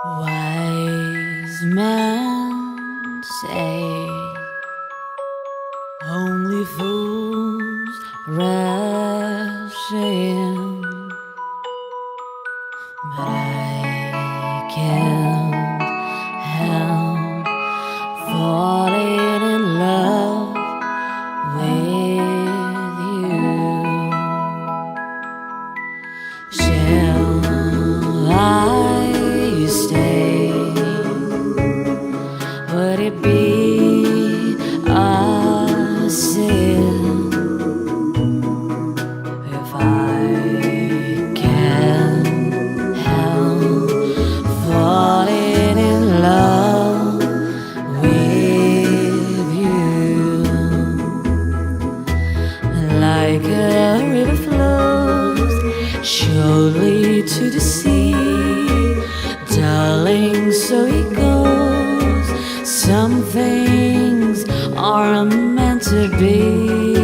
Wise men say only fools rush in, but I can't help falling in love with you. Shall I stay? Would it be a sin if I can't help falling in love with you? Like a river flows surely to the sea, darling, so it goes. Some things are meant to be.